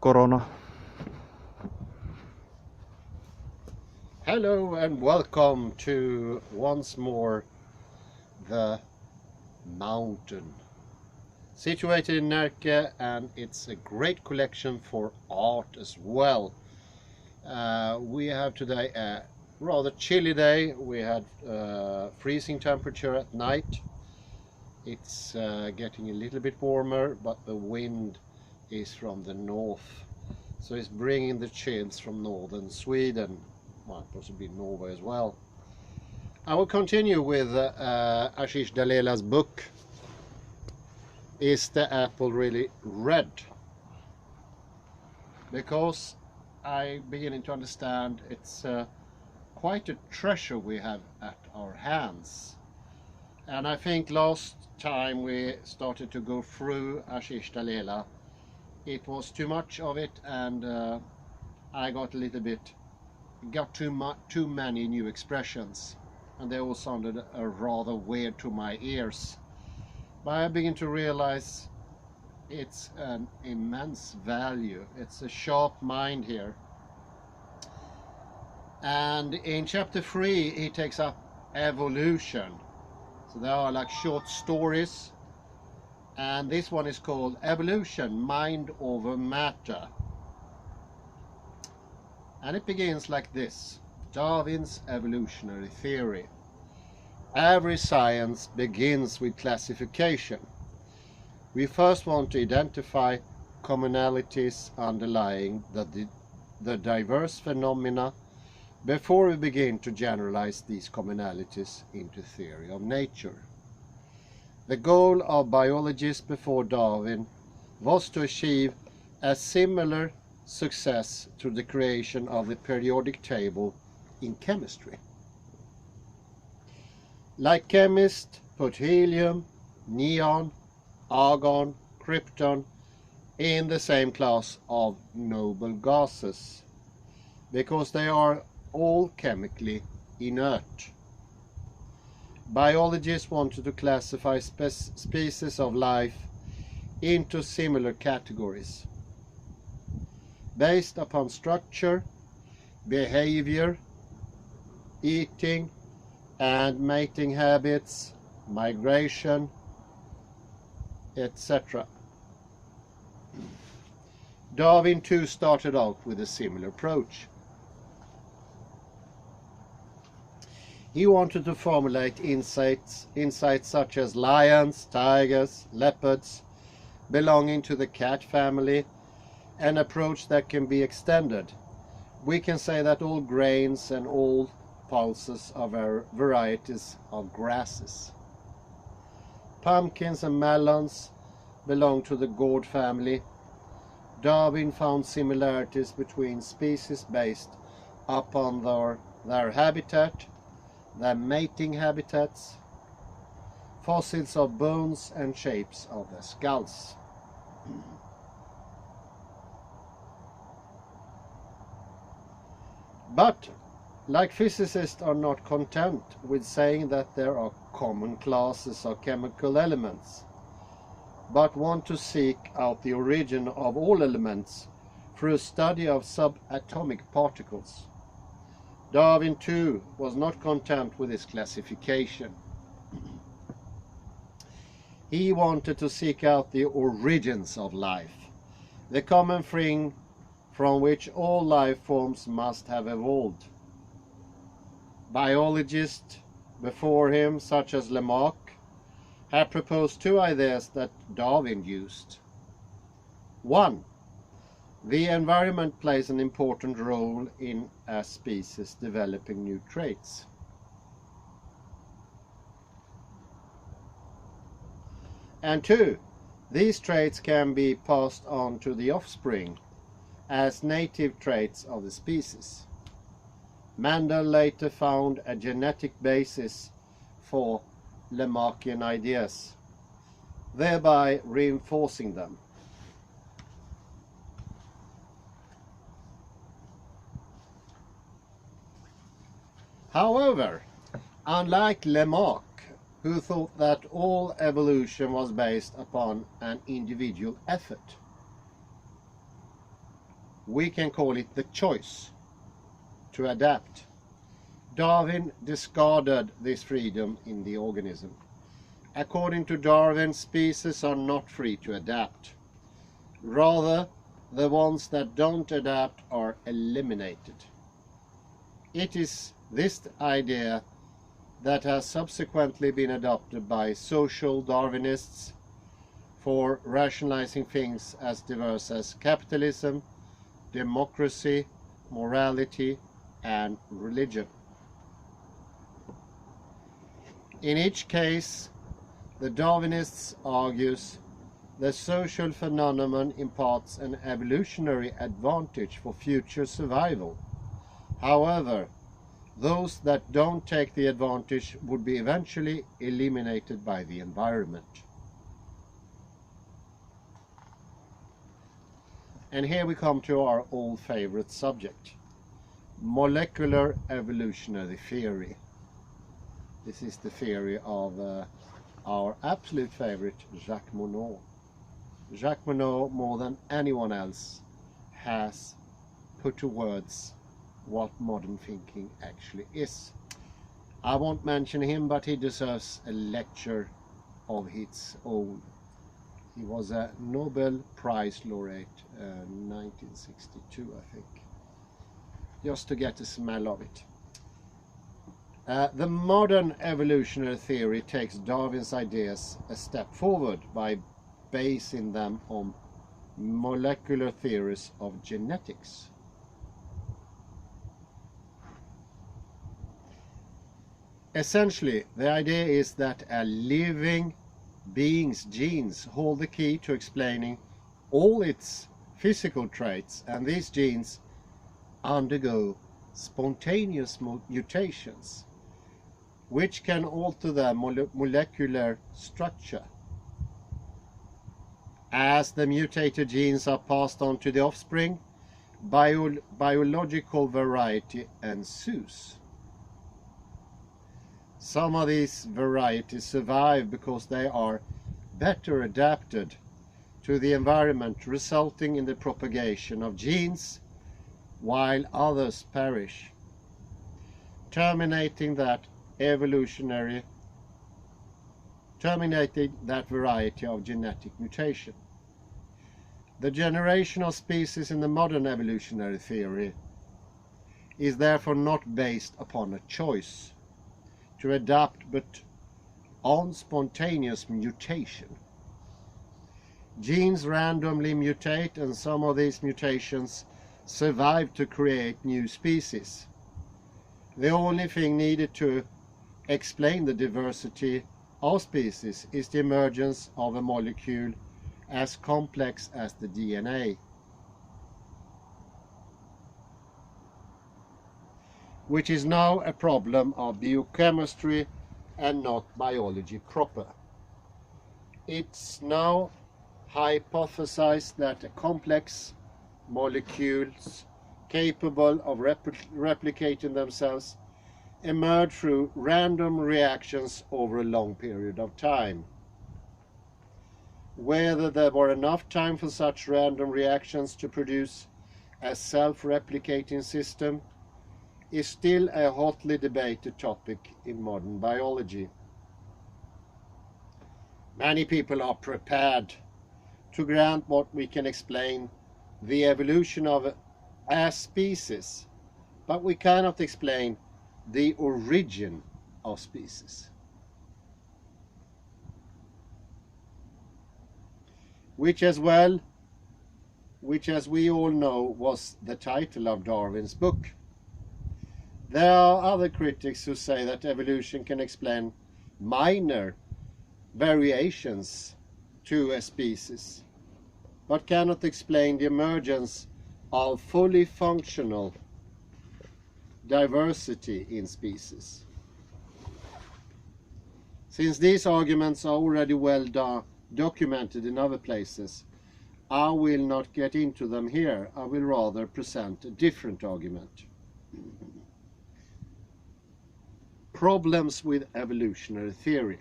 Corona. Hello and welcome to once more the mountain. Situated in Närke, and it's a great collection for art as well. We have today a rather chilly day. We had freezing temperature at night. It's getting a little bit warmer, but the wind is from the north, so it's bringing the chills from northern Sweden, well, possibly Norway as well. I will continue with Ashish Dalela's book, Is the Apple Really Red? Because I'm beginning to understand it's quite a treasure we have at our hands. And I think last time we started to go through Ashish Dalela, it was too much of it, and I got too many new expressions, and they all sounded rather weird to my ears. But I begin to realize it's an immense value. It's a sharp mind here. And in chapter 3 he takes up evolution. So there are like short stories, and this one is called Evolution, Mind Over Matter. And it begins like this: Darwin's Evolutionary Theory. Every science begins with classification. We first want to identify commonalities underlying the diverse phenomena before we begin to generalize these commonalities into theory of nature. The goal of biologists before Darwin was to achieve a similar success to the creation of the periodic table in chemistry. Like chemists put helium, neon, argon, krypton in the same class of noble gases, because they are all chemically inert. Biologists wanted to classify species of life into similar categories based upon structure, behavior, eating and mating habits, migration, etc. Darwin too started out with a similar approach. He wanted to formulate insights such as lions, tigers, leopards belonging to the cat family, an approach that can be extended. We can say that all grains and all pulses are varieties of grasses. Pumpkins and melons belong to the gourd family. Darwin found similarities between species based upon their habitat, their mating habitats, fossils of bones and shapes of their skulls. But, like physicists are not content with saying that there are common classes of chemical elements, but want to seek out the origin of all elements through a study of subatomic particles. Darwin too was not content with this classification. He wanted to seek out the origins of life, the common thing from which all life forms must have evolved. Biologists before him, such as Lamarck, had proposed two ideas that Darwin used. 1. The environment plays an important role in a species developing new traits. And 2. These traits can be passed on to the offspring as native traits of the species. Mendel later found a genetic basis for Lamarckian ideas, thereby reinforcing them. However, unlike Lamarck, who thought that all evolution was based upon an individual effort, we can call it the choice to adapt. Darwin discarded this freedom in the organism. According to Darwin, species are not free to adapt. Rather, the ones that don't adapt are eliminated. It is this idea that has subsequently been adopted by social Darwinists for rationalizing things as diverse as capitalism, democracy, morality, and religion. In each case, the Darwinists argues the social phenomenon imparts an evolutionary advantage for future survival. However, those that don't take the advantage would be eventually eliminated by the environment. And here we come to our old favorite subject, molecular evolutionary theory. This is the theory of our absolute favorite, Jacques Monod. Jacques Monod, more than anyone else, has put to words what modern thinking actually is. I won't mention him, but he deserves a lecture of its own. He was a Nobel Prize laureate 1962, I think, just to get a smell of it. The modern evolutionary theory takes Darwin's ideas a step forward by basing them on molecular theories of genetics. Essentially, the idea is that a living being's genes hold the key to explaining all its physical traits, and these genes undergo spontaneous mutations, which can alter their molecular structure. As the mutated genes are passed on to the offspring, biological variety ensues. Some of these varieties survive because they are better adapted to the environment, resulting in the propagation of genes, while others perish, terminating that variety of genetic mutation. The generation of species in the modern evolutionary theory is therefore not based upon a choice to adapt, but on spontaneous mutation. Genes randomly mutate, and some of these mutations survive to create new species. The only thing needed to explain the diversity of species is the emergence of a molecule as complex as the DNA, which is now a problem of biochemistry and not biology proper. It's now hypothesized that complex molecules capable of replicating themselves emerge through random reactions over a long period of time. Whether there were enough time for such random reactions to produce a self-replicating system is still a hotly debated topic in modern biology. Many people are prepared to grant what we can explain the evolution of a species, but we cannot explain the origin of species, which as we all know was the title of Darwin's book. There are other critics who say that evolution can explain minor variations to a species, but cannot explain the emergence of fully functional diversity in species. Since these arguments are already well documented in other places, I will not get into them here. I will rather present a different argument. Problems with evolutionary theory.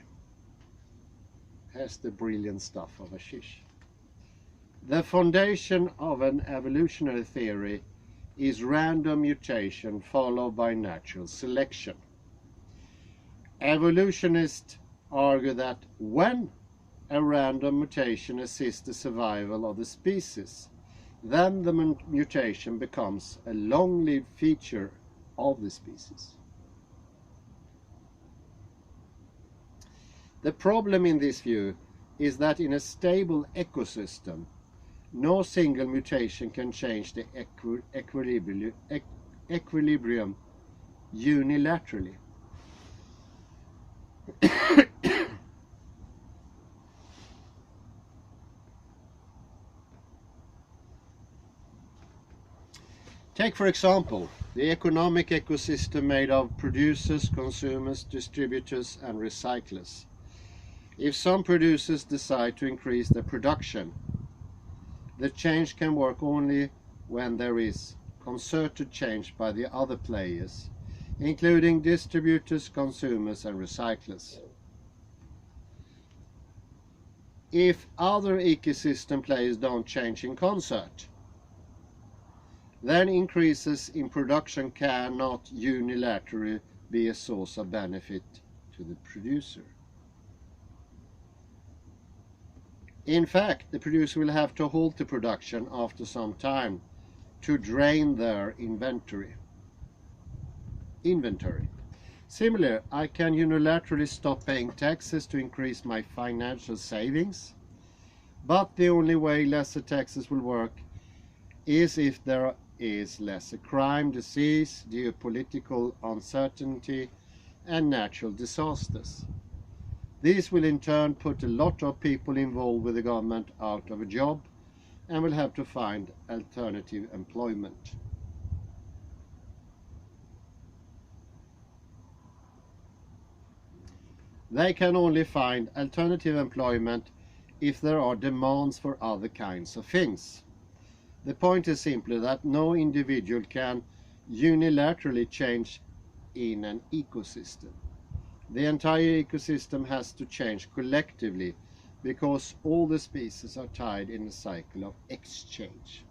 Here's the brilliant stuff of Ashish. The foundation of an evolutionary theory is random mutation followed by natural selection. Evolutionists argue that when a random mutation assists the survival of the species, then the mutation becomes a long-lived feature of the species. The problem in this view is that in a stable ecosystem, no single mutation can change the equilibrium unilaterally. Take, for example, the economic ecosystem made of producers, consumers, distributors, and recyclers. If some producers decide to increase their production, the change can work only when there is concerted change by the other players, including distributors, consumers, and recyclers. If other ecosystem players don't change in concert, then increases in production cannot unilaterally be a source of benefit to the producer. In fact, the producer will have to halt the production after some time to drain their inventory. Similarly, I can unilaterally stop paying taxes to increase my financial savings, but the only way lesser taxes will work is if there is lesser crime, disease, geopolitical uncertainty, and natural disasters. These will in turn put a lot of people involved with the government out of a job and will have to find alternative employment. They can only find alternative employment if there are demands for other kinds of things. The point is simply that no individual can unilaterally change in an ecosystem. The entire ecosystem has to change collectively because all the species are tied in a cycle of exchange.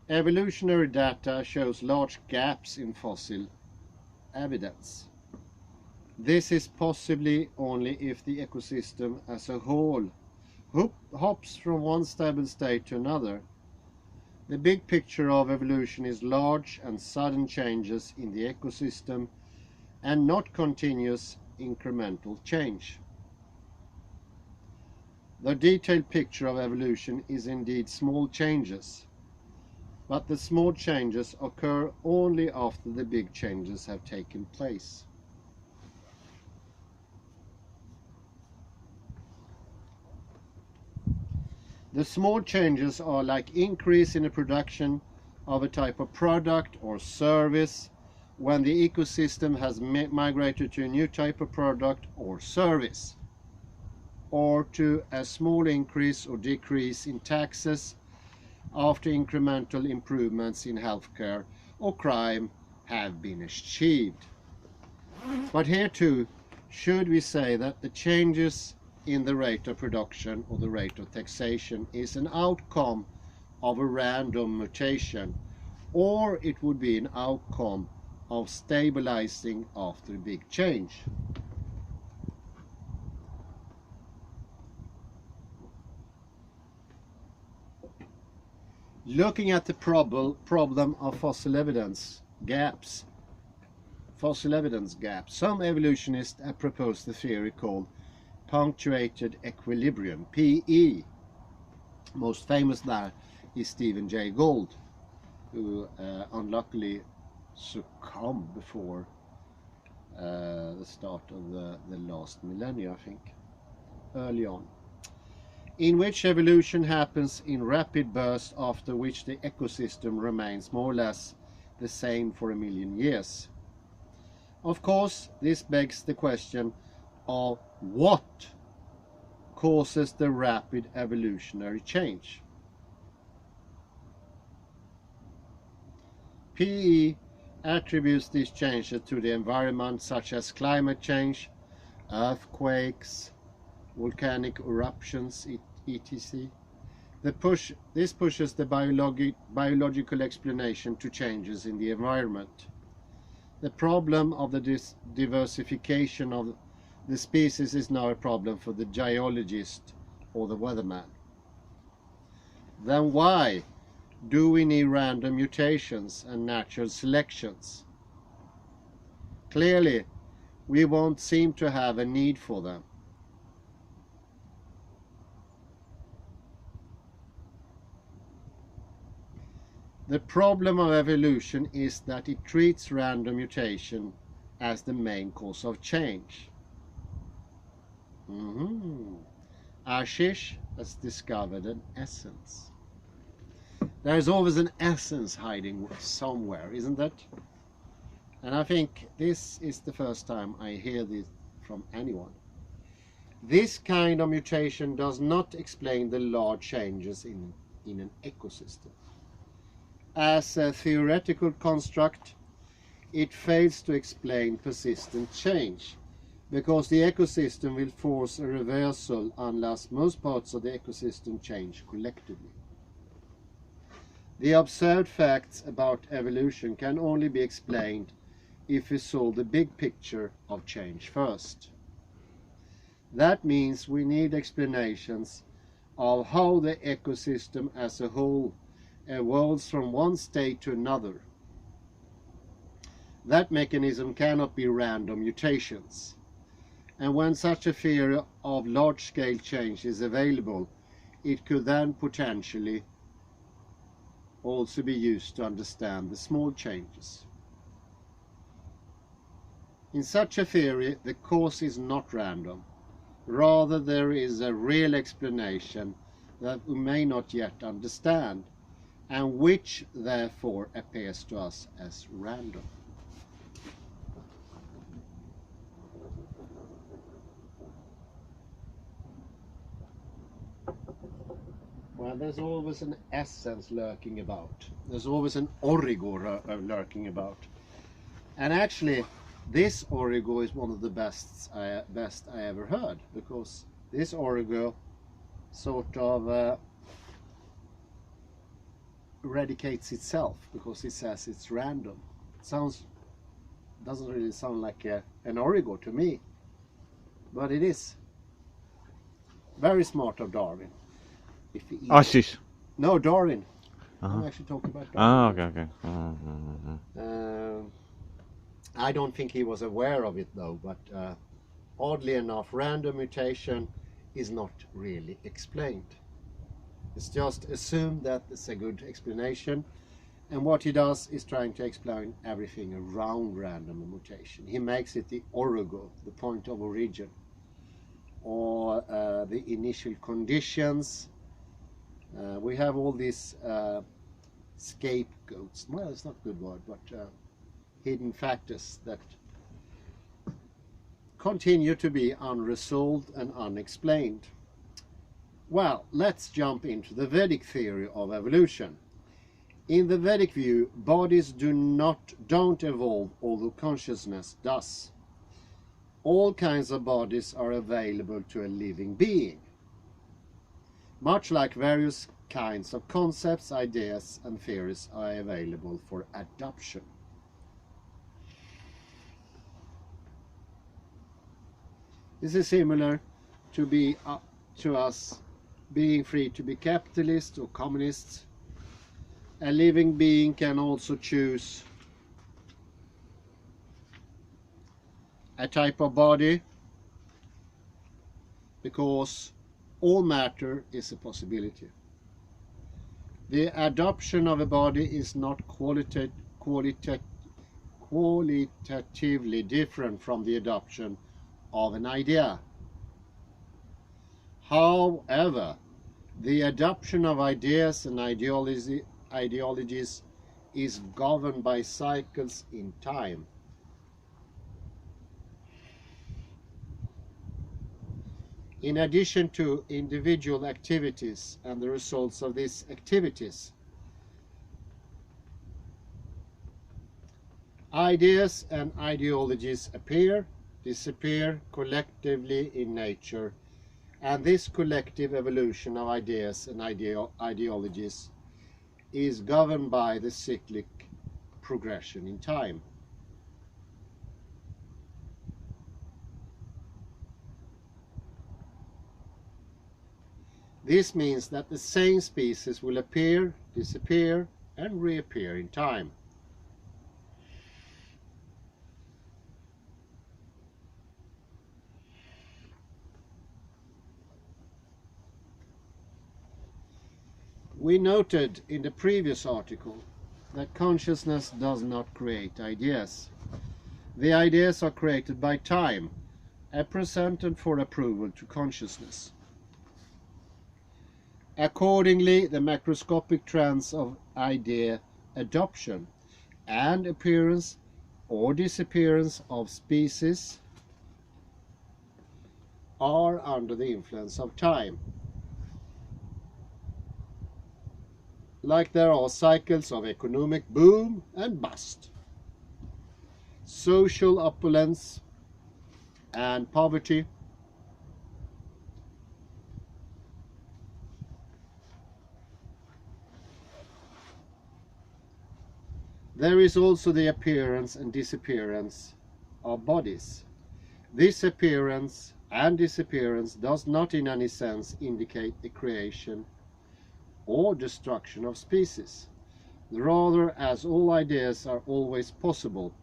Evolutionary data shows large gaps in fossil evidence. This is possibly only if the ecosystem as a whole hops from one stable state to another. The big picture of evolution is large and sudden changes in the ecosystem and not continuous incremental change. The detailed picture of evolution is indeed small changes, but the small changes occur only after the big changes have taken place. The small changes are like increase in the production of a type of product or service when the ecosystem has migrated to a new type of product or service, or to a small increase or decrease in taxes after incremental improvements in healthcare or crime have been achieved. But here too, should we say that the changes in the rate of production or the rate of taxation is an outcome of a random mutation, or it would be an outcome of stabilizing after a big change? Looking at the problem of fossil evidence gaps, some evolutionists have proposed the theory called Punctuated Equilibrium, PE. Most famous there is Stephen Jay Gould, who unluckily succumbed before the start of the last millennia, I think, early on, in which evolution happens in rapid bursts, after which the ecosystem remains more or less the same for 1 million years. Of course, this begs the question of what causes the rapid evolutionary change. PE attributes these changes to the environment, such as climate change, earthquakes, volcanic eruptions, etc. This pushes the biological explanation to changes in the environment. The problem of the diversification of the species is now a problem for the geologist or the weatherman. Then why do we need random mutations and natural selections? Clearly, we won't seem to have a need for them. The problem of evolution is that it treats random mutation as the main cause of change. Ashish has discovered an essence. There is always an essence hiding somewhere, isn't it? And I think this is the first time I hear this from anyone. This kind of mutation does not explain the large changes in an ecosystem. As a theoretical construct, it fails to explain persistent change, because the ecosystem will force a reversal unless most parts of the ecosystem change collectively. The observed facts about evolution can only be explained if we solve the big picture of change first. That means we need explanations of how the ecosystem as a whole evolves from one state to another. That mechanism cannot be random mutations. And when such a theory of large-scale change is available, it could then potentially also be used to understand the small changes. In such a theory, the cause is not random. Rather, there is a real explanation that we may not yet understand, and which therefore appears to us as random. Well, there's always an essence lurking about. There's always an origo lurking about. And actually, this origo is one of the best I ever heard, because this origo sort of eradicates itself, because it says it's random. It doesn't really sound like an origo to me, but it is. Very smart of Darwin. Ashish. No, Darwin. I'm actually talking about Darwin. Okay. I don't think he was aware of it though, but oddly enough, random mutation is not really explained. It's just assumed that it's a good explanation, and what he does is trying to explain everything around random mutation. He makes it the origo, the point of origin, or the initial conditions. We have all these scapegoats. Well, it's not a good word, but hidden factors that continue to be unresolved and unexplained. Well, let's jump into the Vedic theory of evolution. In the Vedic view, bodies don't evolve, although consciousness does. All kinds of bodies are available to a living being, much like various kinds of concepts, ideas, and theories are available for adoption. This is similar to us being free to be capitalists or communists. A living being can also choose a type of body, because all matter is a possibility. The adoption of a body is not qualitatively different from the adoption of an idea. However, the adoption of ideas and ideologies is governed by cycles in time. In addition to individual activities and the results of these activities, ideas and ideologies appear, disappear collectively in nature, And this collective evolution of ideas and ideologies is governed by the cyclic progression in time. This means that the same species will appear, disappear, and reappear in time. We noted in the previous article that consciousness does not create ideas. The ideas are created by time and presented for approval to consciousness. Accordingly, the macroscopic trends of idea adoption and appearance or disappearance of species are under the influence of time. Like there are cycles of economic boom and bust, social opulence and poverty, there is also the appearance and disappearance of bodies. This appearance and disappearance does not in any sense indicate the creation or destruction of species, rather as all ideas are always possible,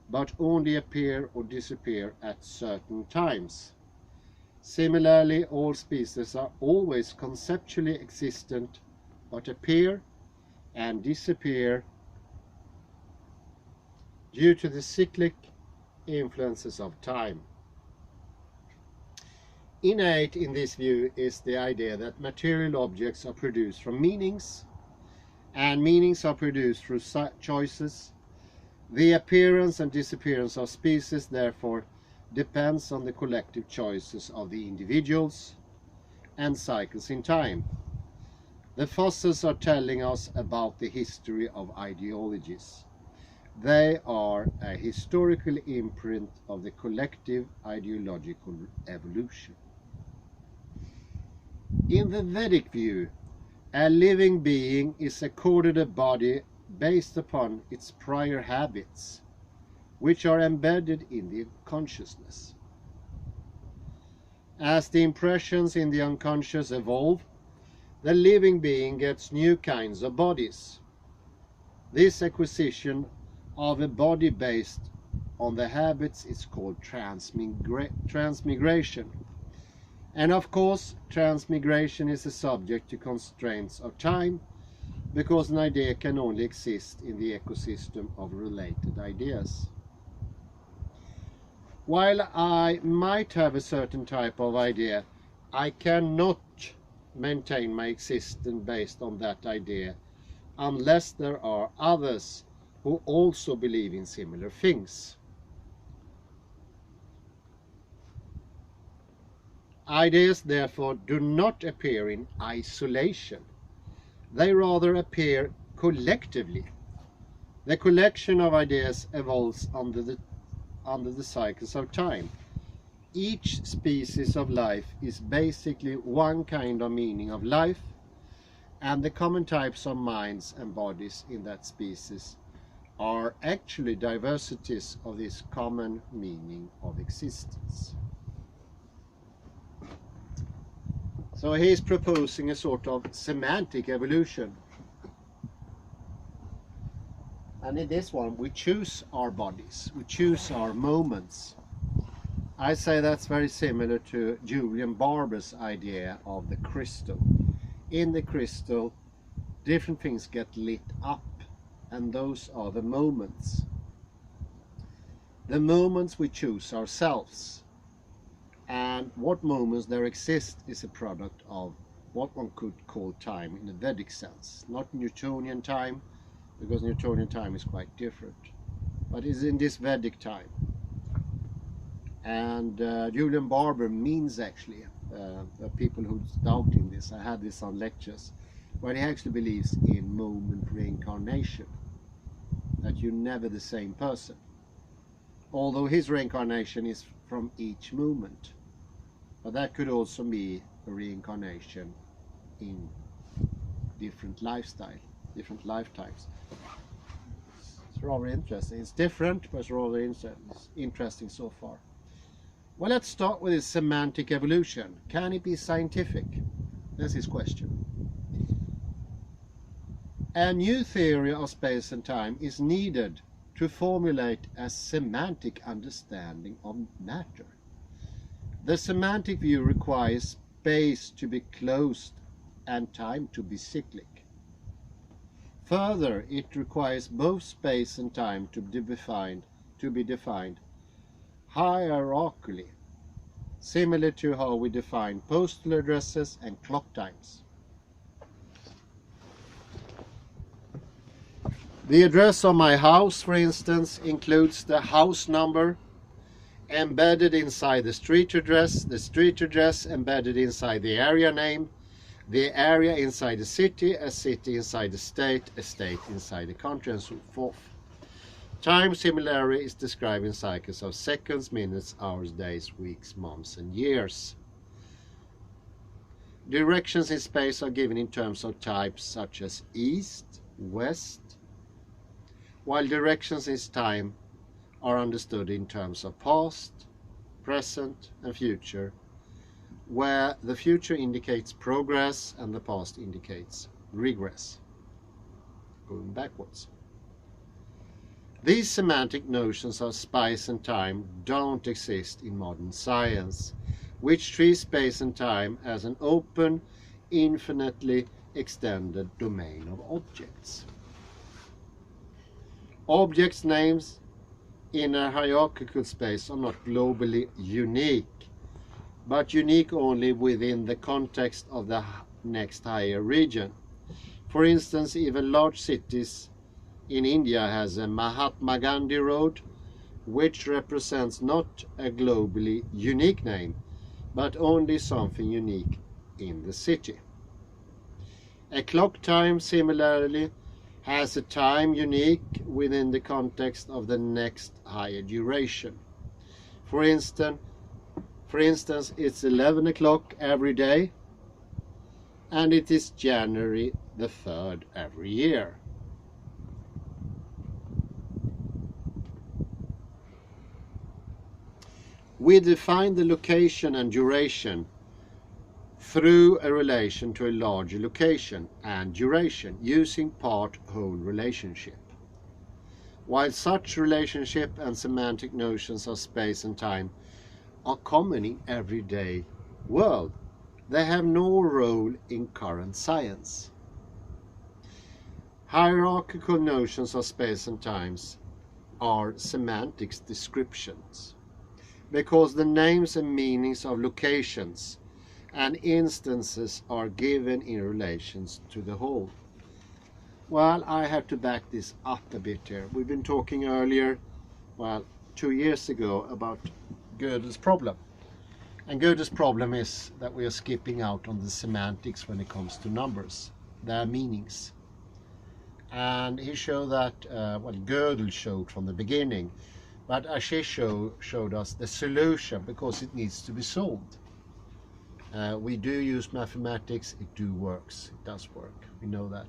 but only appear or disappear at certain times. Similarly, all species are always conceptually existent, but appear and disappear due to the cyclic influences of time. Innate in this view is the idea that material objects are produced from meanings, and meanings are produced through choices. The appearance and disappearance of species, therefore, depends on the collective choices of the individuals and cycles in time. The fossils are telling us about the history of ideologies. They are a historical imprint of the collective ideological evolution. In the Vedic view, a living being is accorded a body based upon its prior habits, which are embedded in the consciousness. As the impressions in the unconscious evolve, the living being gets new kinds of bodies. This acquisition of a body based on the habits is called transmigration. And of course, transmigration is a subject to constraints of time, because an idea can only exist in the ecosystem of related ideas. While I might have a certain type of idea, I cannot maintain my existence based on that idea unless there are others who also believe in similar things. Ideas therefore do not appear in isolation. They rather appear collectively. The collection of ideas evolves under the cycles of time. Each species of life is basically one kind of meaning of life, and the common types of minds and bodies in that species are actually diversities of this common meaning of existence. So he's proposing a sort of semantic evolution. And in this one, we choose our bodies, we choose our moments. I say that's very similar to Julian Barber's idea of the crystal. In the crystal, different things get lit up, and those are the moments. The moments we choose ourselves. And what moments there exist is a product of what one could call time in a Vedic sense. Not Newtonian time, because Newtonian time is quite different, but is in this Vedic time. And Julian Barber means actually, people who doubt in this, I had this on lectures, where he actually believes in moment reincarnation, that you're never the same person. Although his reincarnation is from each moment. But that could also be a reincarnation in different different lifetimes. It's rather interesting. It's different, but it's rather interesting so far. Well, let's start with this semantic evolution. Can it be scientific? That's his question. A new theory of space and time is needed to formulate a semantic understanding of matter. The semantic view requires space to be closed and time to be cyclic. Further, it requires both space and time to be defined hierarchically, similar to how we define postal addresses and clock times. The address of my house, for instance, includes the house number embedded inside the street address embedded inside the area name, the area inside the city, a city inside the state, a state inside the country, and so forth. Time similarly is described in cycles of seconds, minutes, hours, days, weeks, months, and years. Directions in space are given in terms of types such as east, west, while directions in time are understood in terms of past, present, and future, where the future indicates progress and the past indicates regress, going backwards. These semantic notions of space and time don't exist in modern science, which treats space and time as an open, infinitely extended domain of objects. Objects' names in a hierarchical space are not globally unique, but unique only within the context of the next higher region. For instance, even large cities in India has a Mahatma Gandhi Road, which represents not a globally unique name, but only something unique in the city. A clock time similarly has a time unique within the context of the next higher duration. For instance, it's 11 o'clock every day, and it is January the 3rd every year. We define the location and duration through a relation to a larger location and duration using part-whole relationship. While such relationship and semantic notions of space and time are common in everyday world, they have no role in current science. Hierarchical notions of space and times are semantics descriptions, because the names and meanings of locations and instances are given in relations to the whole. Well, I have to back this up a bit here. We've been talking earlier, 2 years ago, about Gödel's problem. And Gödel's problem is that we are skipping out on the semantics when it comes to numbers, their meanings. And he showed that, Gödel showed from the beginning, but Ashish showed us the solution, because it needs to be solved. We do use mathematics, it does work, we know that.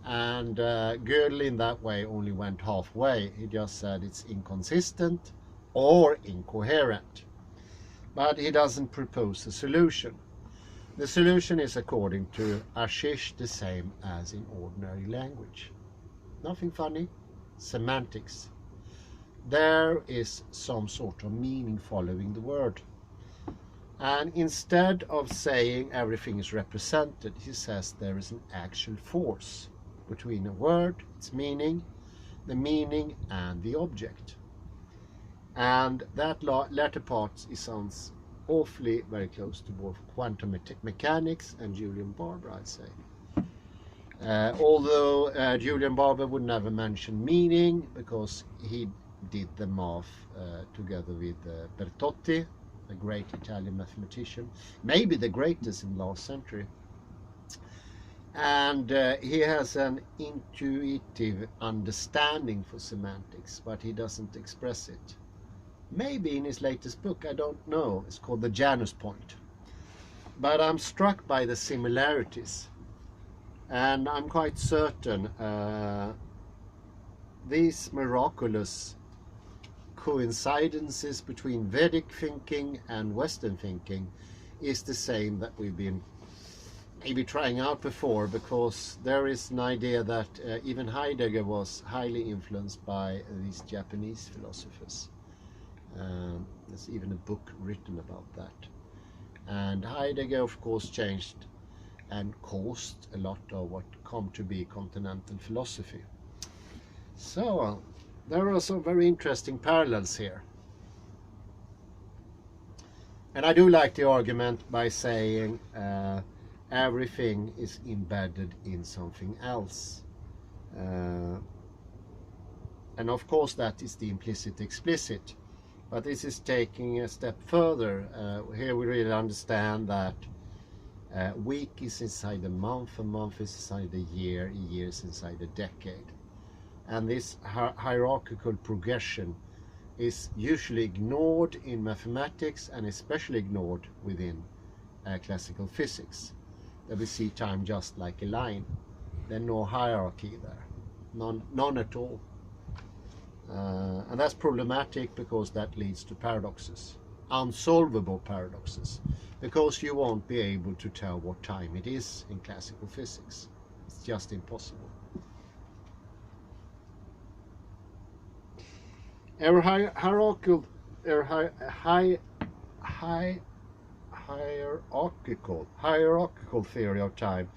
And Gödel in that way only went halfway. He just said it's inconsistent or incoherent. But he doesn't propose a solution. The solution is, according to Ashish, the same as in ordinary language. Nothing funny, semantics. There is some sort of meaning following the word. And instead of saying everything is represented, he says there is an actual force between a word, its meaning, the meaning and the object. And that latter part sounds awfully very close to both quantum mechanics and Julian Barber, I'd say. Although Julian Barber would never mention meaning, because he did the math together with Bertotti, a great Italian mathematician, maybe the greatest in the last century. And he has an intuitive understanding for semantics, but he doesn't express it. maybe in his latest book, I don't know. It's called The Janus Point. But I'm struck by the similarities, and I'm quite certain these miraculous coincidences between Vedic thinking and Western thinking is the same that we've been maybe trying out before, because there is an idea that even Heidegger was highly influenced by these Japanese philosophers. There's even a book written about that. And Heidegger, of course, changed and caused a lot of what come to be continental philosophy. So there are some very interesting parallels here. And I do like the argument by saying everything is embedded in something else. And of course that is the implicit explicit. But this is taking a step further. Here we really understand that week is inside a month is inside a year is inside a decade. And this hierarchical progression is usually ignored in mathematics, and especially ignored within classical physics. That we see time just like a line. There's no hierarchy there, none at all. And that's problematic, because that leads to paradoxes, unsolvable paradoxes, because you won't be able to tell what time it is in classical physics. It's just impossible. Our hierarchical theory of time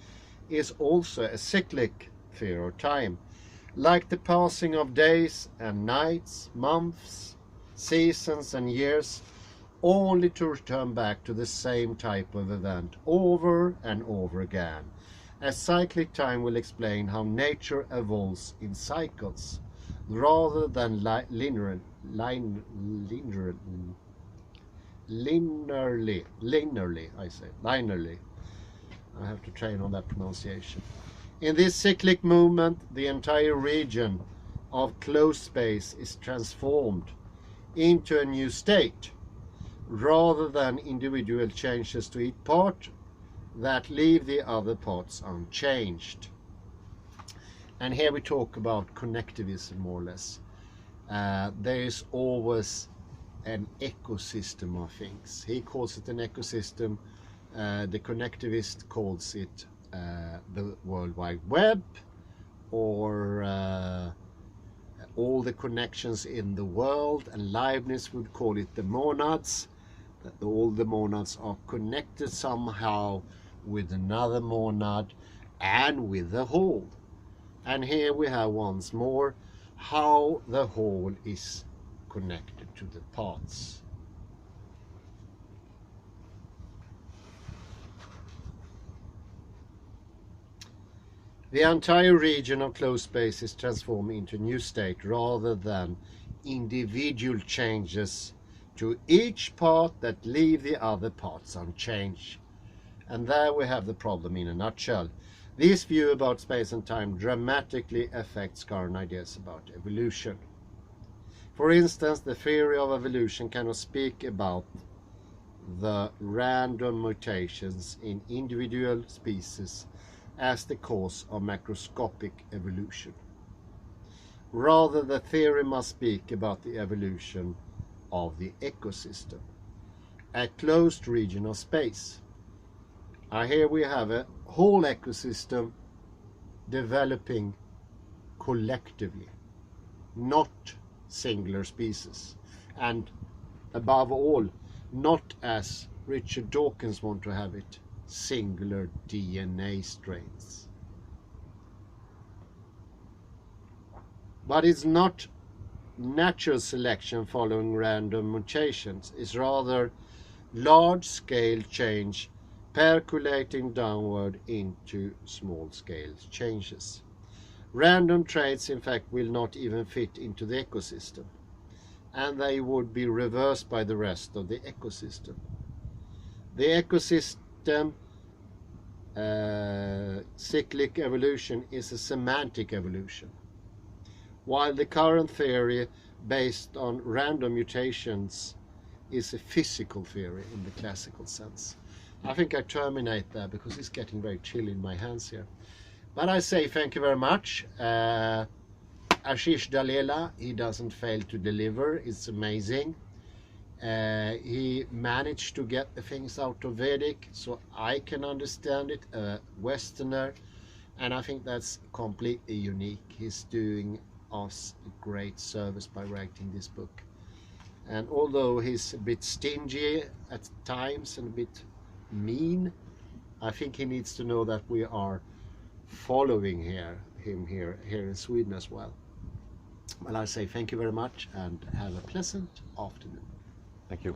is also a cyclic theory of time, like the passing of days and nights, months, seasons and years, only to return back to the same type of event over and over again. As cyclic time will explain how nature evolves in cycles, rather than linearly. I have to train on that pronunciation. In this cyclic movement, the entire region of closed space is transformed into a new state, rather than individual changes to each part that leave the other parts unchanged. And here we talk about connectivism, more or less. There is always an ecosystem of things. He calls it an ecosystem. The connectivist calls it the World Wide Web, or all the connections in the world, and Leibniz would call it the monads, that all the monads are connected somehow with another monad and with the whole. And here we have once more how the whole is connected to the parts. The entire region of closed space is transformed into a new state, rather than individual changes to each part that leave the other parts unchanged. And there we have the problem in a nutshell. This view about space and time dramatically affects current ideas about evolution. For instance, the theory of evolution cannot speak about the random mutations in individual species as the cause of macroscopic evolution. Rather, the theory must speak about the evolution of the ecosystem, a closed region of space. Here we have a whole ecosystem developing collectively, not singular species, and above all, not as Richard Dawkins wants to have it, singular DNA strains. But it's not natural selection following random mutations. It's rather large-scale change percolating downward into small-scale changes. Random traits, in fact, will not even fit into the ecosystem, and they would be reversed by the rest of the ecosystem. The ecosystem cyclic evolution is a semantic evolution, while the current theory based on random mutations is a physical theory in the classical sense. I think I terminate there because it's getting very chilly in my hands here. But I say thank you very much. Ashish Dalela, he doesn't fail to deliver. It's amazing. He managed to get the things out of Vedic so I can understand it, a Westerner, and I think that's completely unique. He's doing us a great service by writing this book. And although he's a bit stingy at times and a bit mean, I think he needs to know that we are following him here in Sweden as well. Well, I say thank you very much and have a pleasant afternoon. Thank you.